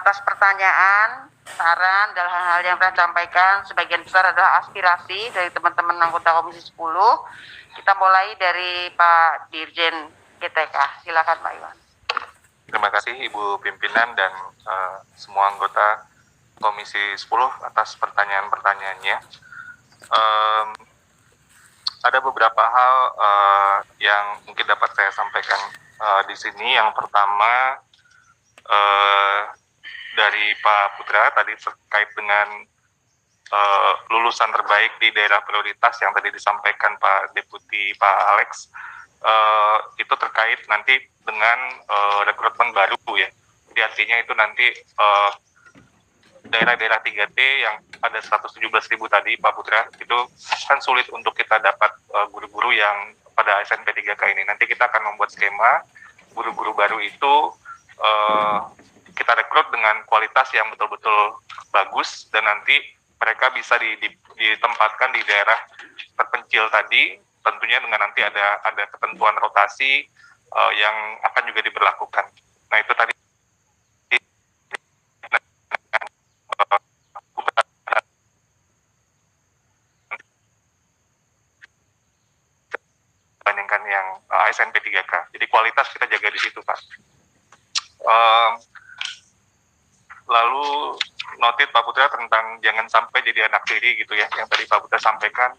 atas pertanyaan, saran, dan hal-hal yang telah disampaikan. Sebagian besar adalah aspirasi dari teman-teman anggota Komisi 10. Kita mulai dari Pak Dirjen GTK. Silakan Pak Iwan. Terima kasih Ibu Pimpinan dan semua anggota Komisi 10 atas pertanyaan-pertanyaannya. Ada beberapa hal yang mungkin dapat saya sampaikan di sini. Yang pertama dari Pak Putra tadi terkait dengan lulusan terbaik di daerah prioritas yang tadi disampaikan Pak Deputi Pak Alex, itu terkait nanti dengan rekrutmen baru ya. Jadi artinya itu nanti daerah-daerah 3T yang ada 117.000 tadi Pak Putra, itu kan sulit untuk kita dapat guru-guru yang pada SNP 3K ini. Nanti kita akan membuat skema guru-guru baru itu kita rekrut dengan kualitas yang betul-betul bagus, dan nanti mereka bisa ditempatkan di daerah terpencil tadi, tentunya dengan nanti ada ketentuan rotasi yang akan juga diberlakukan. Nah itu tadi dibandingkan yang SNP 3K. Jadi kualitas kita jaga di situ, Pak. Lalu notit Pak Putra tentang jangan sampai jadi anak tiri gitu ya, yang tadi Pak Putra sampaikan,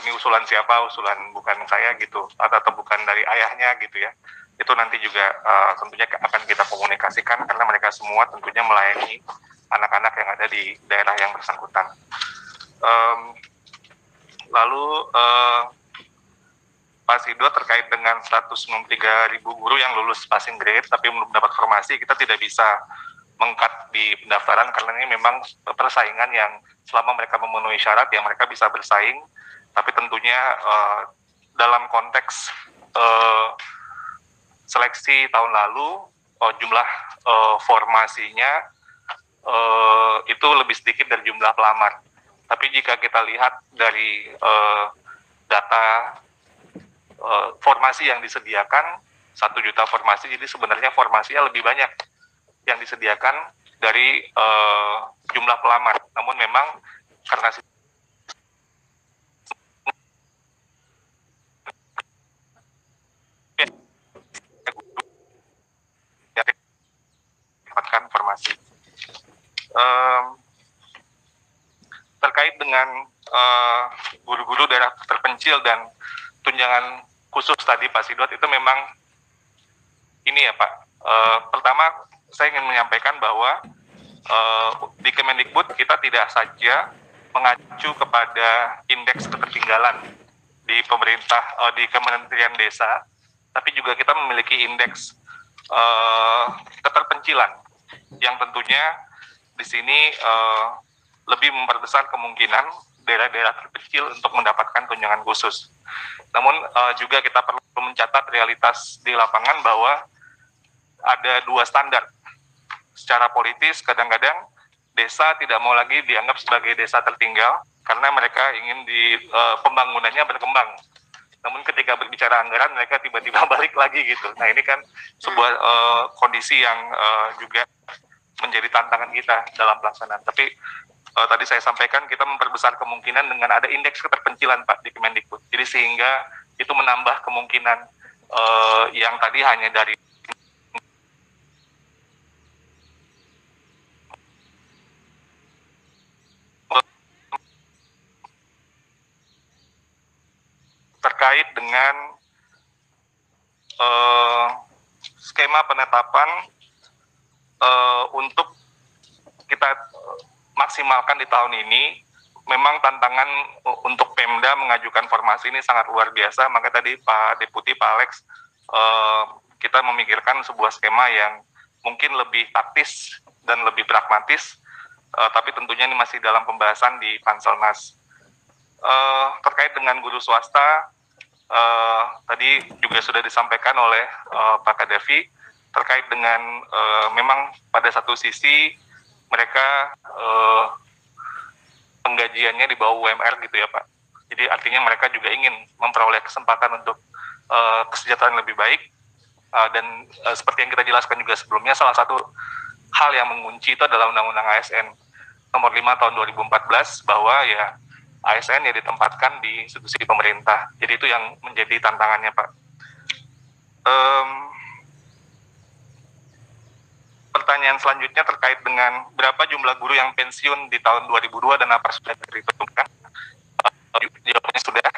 ini usulan siapa, usulan bukan saya gitu, atau bukan dari ayahnya gitu ya. Itu nanti juga tentunya akan kita komunikasikan, karena mereka semua tentunya melayani anak-anak yang ada di daerah yang bersangkutan. Lalu Pak Sido terkait dengan 193.000 guru yang lulus passing grade tapi belum dapat formasi, kita tidak bisa mengkat di pendaftaran karena ini memang persaingan yang selama mereka memenuhi syarat yang mereka bisa bersaing, tapi tentunya dalam konteks seleksi tahun lalu jumlah formasinya itu lebih sedikit dari jumlah pelamar. Tapi jika kita lihat dari data formasi yang disediakan 1 juta formasi, jadi sebenarnya formasinya lebih banyak yang disediakan dari jumlah pelamar. Namun memang karena dapatkan formasi. Terkait dengan guru-guru daerah terpencil dan tunjangan khusus tadi Pak Sidot, itu memang ini ya Pak. Pertama saya ingin menyampaikan bahwa di Kemendikbud kita tidak saja mengacu kepada indeks ketertinggalan di pemerintah, di Kementerian Desa, tapi juga kita memiliki indeks keterpencilan yang tentunya di sini lebih memperbesar kemungkinan daerah-daerah terpencil untuk mendapatkan tunjangan khusus. Namun juga kita perlu mencatat realitas di lapangan bahwa ada 2 standar. Secara politis kadang-kadang desa tidak mau lagi dianggap sebagai desa tertinggal karena mereka ingin pembangunannya berkembang. Namun ketika berbicara anggaran mereka tiba-tiba balik lagi gitu. Nah ini kan sebuah kondisi yang juga menjadi tantangan kita dalam pelaksanaan. Tapi tadi saya sampaikan kita memperbesar kemungkinan dengan ada indeks keterpencilan Pak di Kemendikbud. Jadi sehingga itu menambah kemungkinan yang tadi hanya dari terkait dengan skema penetapan untuk kita maksimalkan di tahun ini. Memang tantangan untuk Pemda mengajukan formasi ini sangat luar biasa, maka tadi Pak Deputi Pak Alex kita memikirkan sebuah skema yang mungkin lebih taktis dan lebih pragmatis, tapi tentunya ini masih dalam pembahasan di Panselnas. Terkait dengan guru swasta, tadi juga sudah disampaikan oleh Pak Kadafi terkait dengan memang pada satu sisi mereka penggajiannya di bawah UMR gitu ya Pak. Jadi artinya mereka juga ingin memperoleh kesempatan untuk kesejahteraan lebih baik, dan seperti yang kita jelaskan juga sebelumnya, salah satu hal yang mengunci itu adalah Undang-Undang ASN nomor 5 tahun 2014 bahwa ya ASN ya ditempatkan di institusi pemerintah. Jadi itu yang menjadi tantangannya, Pak. Pertanyaan selanjutnya terkait dengan berapa jumlah guru yang pensiun di tahun 2002 dan apa sudah diperhitungkan? Jawabannya sudah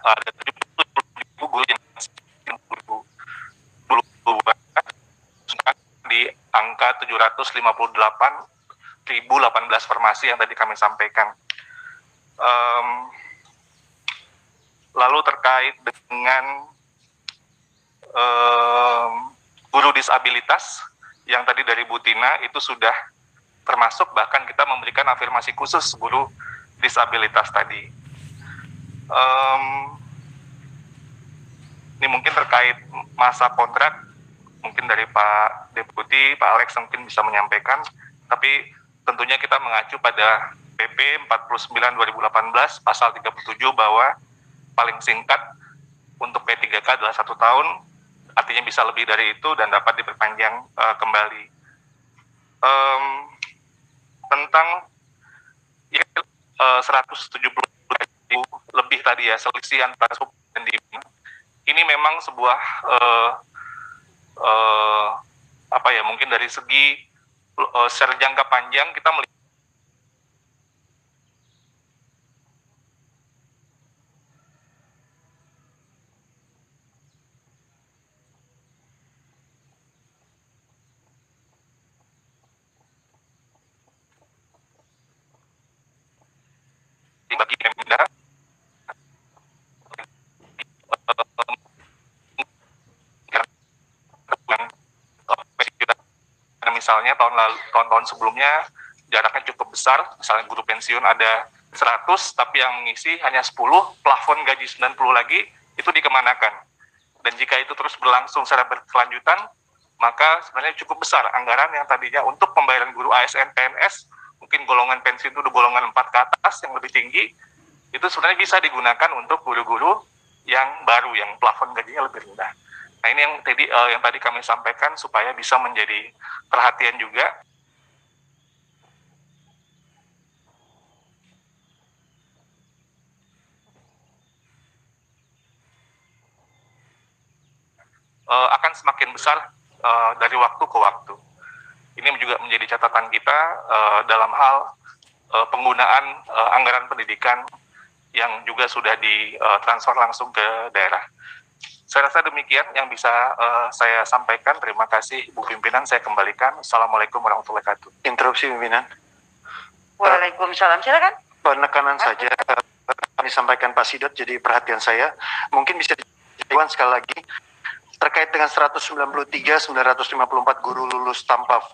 ada 70.000 guru yang di angka 758.018 formasi yang tadi kami sampaikan. Lalu terkait dengan guru disabilitas yang tadi dari Bu Tina itu sudah termasuk, bahkan kita memberikan afirmasi khusus guru disabilitas tadi. Ini mungkin terkait masa kontrak, mungkin dari Pak Deputi, Pak Alex mungkin bisa menyampaikan, tapi tentunya kita mengacu pada PP 49 2018 pasal 37 bahwa paling singkat untuk P3K adalah 1 tahun, artinya bisa lebih dari itu dan dapat diperpanjang kembali. Tentang ya, 170 lebih tadi ya, selisih antara sub dan demand, ini memang sebuah apa ya, mungkin dari segi secara jangka panjang kita melihat bagi Pemda misalnya tahun-tahun sebelumnya jaraknya cukup besar, misalnya guru pensiun ada 100 tapi yang mengisi hanya 10, plafon gaji 90 lagi, itu dikemanakan. Dan jika itu terus berlangsung secara berkelanjutan, maka sebenarnya cukup besar anggaran yang tadinya untuk pembayaran guru ASN PNS, mungkin golongan pensiun itu golongan 4 ke atas yang lebih tinggi, itu sebenarnya bisa digunakan untuk guru-guru yang baru, yang plafon gajinya lebih rendah. Nah ini yang tadi kami sampaikan supaya bisa menjadi perhatian juga. Akan semakin besar dari waktu ke waktu. Ini juga menjadi catatan kita dalam hal penggunaan anggaran pendidikan yang juga sudah ditransfer langsung ke daerah. Saya rasa demikian yang bisa saya sampaikan. Terima kasih Bu Pimpinan, saya kembalikan. Assalamualaikum warahmatullahi wabarakatuh. Interupsi Pimpinan. Waalaikumsalam, silakan. Penekanan saja disampaikan Pak Sidot, jadi perhatian saya. Mungkin bisa dijawab sekali lagi terkait dengan 193.954 guru lulus tanpa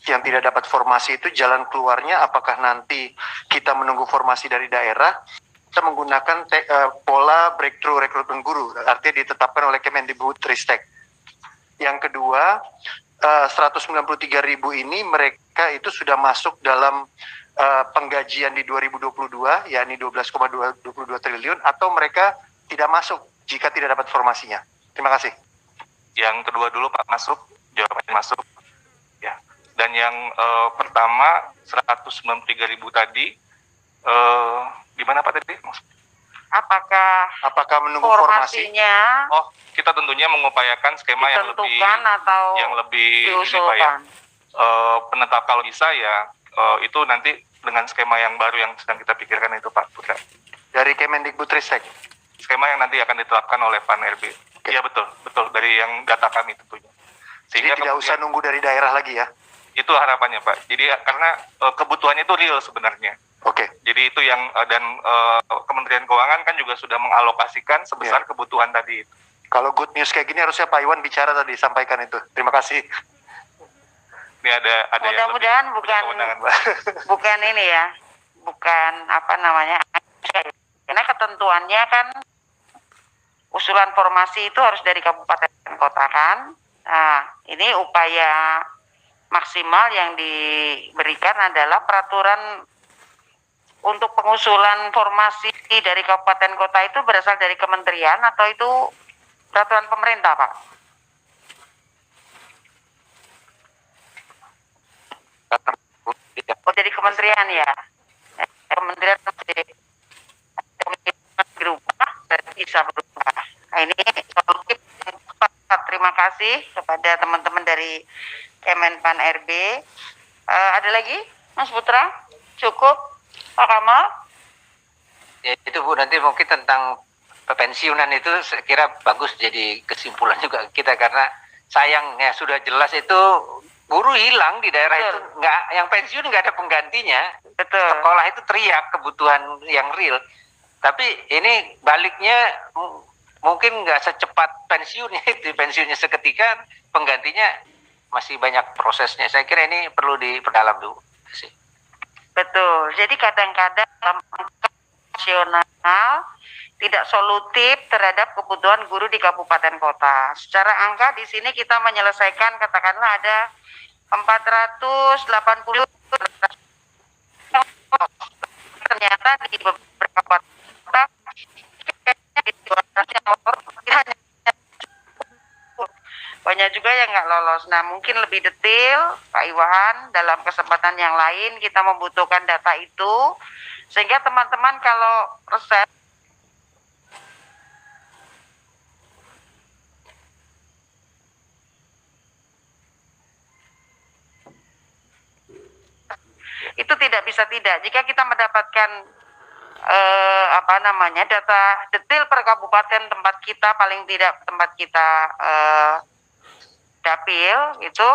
yang tidak dapat formasi itu, jalan keluarnya apakah nanti kita menunggu formasi dari daerah, kita menggunakan pola breakthrough rekrutmen guru, artinya ditetapkan oleh Kemendikbudristek. Yang kedua, 193.000 ini mereka itu sudah masuk dalam penggajian di 2022, yakni 12,22 triliun, atau mereka tidak masuk jika tidak dapat formasinya. Terima kasih. Yang kedua dulu Pak, masuk, jawabannya masuk. Ya. Dan yang pertama 193.000 tadi, gimana Pak tadi? Apakah menunggu formasi? formasinya Oh, kita tentunya mengupayakan skema yang lebih atau ini Pak ya. Penetap kalau bisa ya itu nanti dengan skema yang baru yang sedang kita pikirkan itu Pak Putra. Dari Kemendikbudristek. Skema yang nanti akan ditetapkan oleh Pan RB. Iya betul dari yang data kami tentunya. Sehingga tidak usah nunggu dari daerah lagi ya. Itu harapannya Pak. Jadi karena kebutuhannya itu real sebenarnya. Oke. Jadi itu yang dan Kementerian Keuangan kan juga sudah mengalokasikan sebesar kebutuhan tadi itu. Kalau good news kayak gini harusnya Pak Iwan bicara tadi, sampaikan itu. Terima kasih. Ini ada mudah-mudahan bukan ini ya, bukan apa namanya, karena ketentuannya kan usulan formasi itu harus dari kabupaten kota kan. Nah ini upaya maksimal yang diberikan adalah peraturan untuk pengusulan formasi dari kabupaten kota itu berasal dari kementerian atau itu peraturan pemerintah Pak? Oh, dari kementerian ya? Kementerian masih berubah dan bisa berubah. Nah, ini solutif. Terima kasih kepada teman-teman dari Kemenpan RB. Ada lagi, Mas Putra? Cukup, Pak Kamal? Ya itu Bu, nanti mungkin tentang pensiunan itu saya kira bagus jadi kesimpulan juga kita, karena sayangnya sudah jelas itu guru hilang di daerah. Betul. Itu nggak, yang pensiun nggak ada penggantinya. Betul. Sekolah itu teriak kebutuhan yang real, tapi ini baliknya mungkin nggak secepat pensiunnya itu, pensiunnya seketika, penggantinya masih banyak prosesnya. Saya kira ini perlu diperdalam dulu. Betul. Jadi kadang-kadang nasional tidak solutif terhadap kebutuhan guru di kabupaten kota. Secara angka di sini kita menyelesaikan katakanlah ada 480, ternyata di beberapa kota banyak juga yang nggak lolos. Nah, mungkin lebih detail Pak Iwan dalam kesempatan yang lain kita membutuhkan data itu sehingga teman-teman kalau resep itu tidak bisa tidak. Jika kita mendapatkan data detail per kabupaten tempat kita, paling tidak tempat kita dapil itu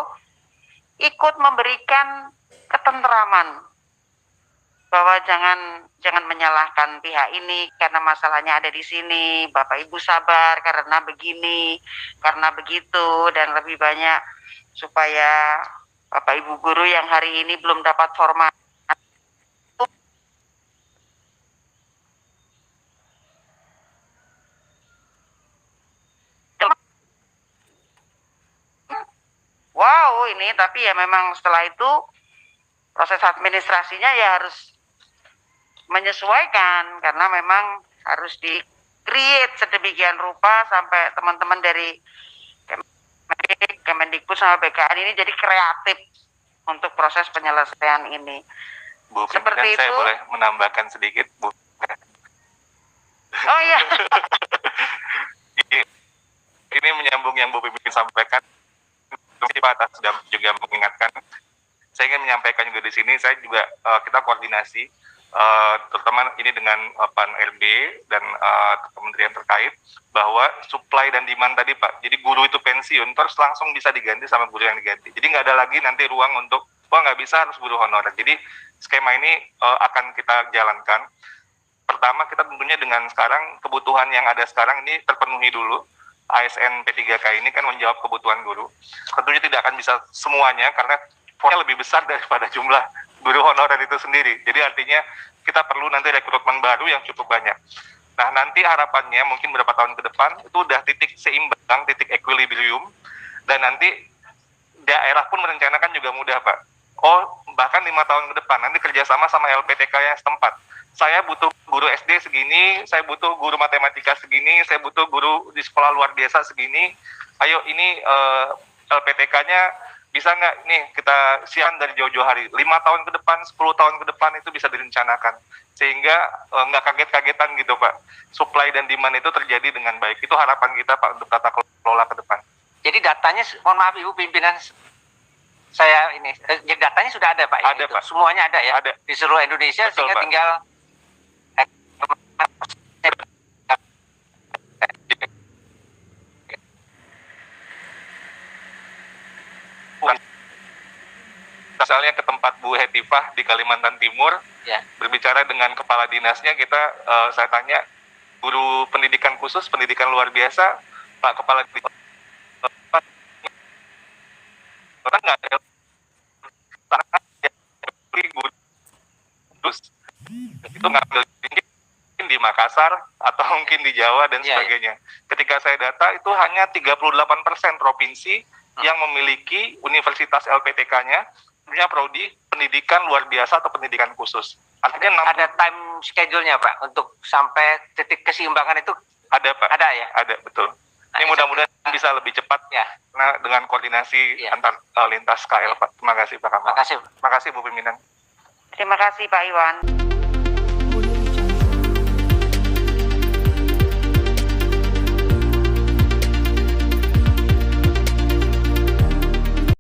ikut memberikan ketentraman bahwa jangan menyalahkan pihak ini karena masalahnya ada di sini, Bapak Ibu sabar karena begini, karena begitu, dan lebih banyak supaya Bapak Ibu guru yang hari ini belum dapat format wow ini, tapi ya memang setelah itu proses administrasinya ya harus menyesuaikan karena memang harus di create sedemikian rupa sampai teman-teman dari Kemendikbud sama BKN ini jadi kreatif untuk proses penyelesaian ini. Bu, seperti saya itu. boleh menambahkan sedikit, Bu? Oh iya. Ini menyambung yang Bu Pipin sampaikan. Pak atas sudah juga mengingatkan. Saya ingin menyampaikan juga di sini, saya juga kita koordinasi, terutama ini dengan PAN RB dan kementerian terkait, bahwa supply dan demand tadi Pak, jadi guru itu pensiun, terus langsung bisa diganti sama guru yang diganti. Jadi nggak ada lagi nanti ruang untuk, wah nggak bisa harus guru honorer. Jadi skema ini akan kita jalankan. Pertama kita tentunya dengan sekarang, kebutuhan yang ada sekarang ini terpenuhi dulu. ASN P3K ini kan menjawab kebutuhan guru. Tentunya tidak akan bisa semuanya karena porsinya lebih besar daripada jumlah guru honorer itu sendiri. Jadi artinya kita perlu nanti rekrutmen baru yang cukup banyak. Nah nanti harapannya mungkin beberapa tahun ke depan itu udah titik seimbang, titik equilibrium, dan nanti daerah pun merencanakan juga mudah Pak. Oh bahkan 5 tahun ke depan nanti kerjasama sama LPTK yang setempat. Saya butuh guru SD segini, saya butuh guru matematika segini, saya butuh guru di sekolah luar biasa segini. Ayo ini LPTK-nya bisa nggak nih kita siapkan dari jauh-jauh hari, 5 tahun ke depan, 10 tahun ke depan itu bisa direncanakan. Sehingga nggak kaget-kagetan gitu Pak. Supply dan demand itu terjadi dengan baik. Itu harapan kita Pak untuk tata kelola ke depan. Jadi datanya, mohon maaf Ibu pimpinan saya ini, jadi datanya sudah ada Pak? Ada ya, Pak. Semuanya ada ya? Ada. Di seluruh Indonesia. Betul, sehingga Pak. Tinggal misalnya ke tempat Bu Hetifah di Kalimantan Timur, ya. berbicara dengan kepala dinasnya, kita saya tanya guru pendidikan khusus, pendidikan luar biasa, Pak Kepala orang nggak ada guru terus itu ngambil mungkin di Makassar atau mungkin di Jawa dan sebagainya. Ketika saya data itu hanya 38% provinsi yang memiliki universitas LPTK-nya punya prodi pendidikan luar biasa atau pendidikan khusus. Artinya Ada time schedule-nya Pak untuk sampai titik keseimbangan itu? ada Pak. Ada ya? Ada, betul. Ini mudah-mudahan bisa lebih cepat. Ya. Nah, tentunya dengan koordinasi Iya. antar lintas KL, Pak. Terima kasih, Pak Kamal. Makasih. Terima kasih, Bu Pimpinan. Terima kasih Pak Iwan.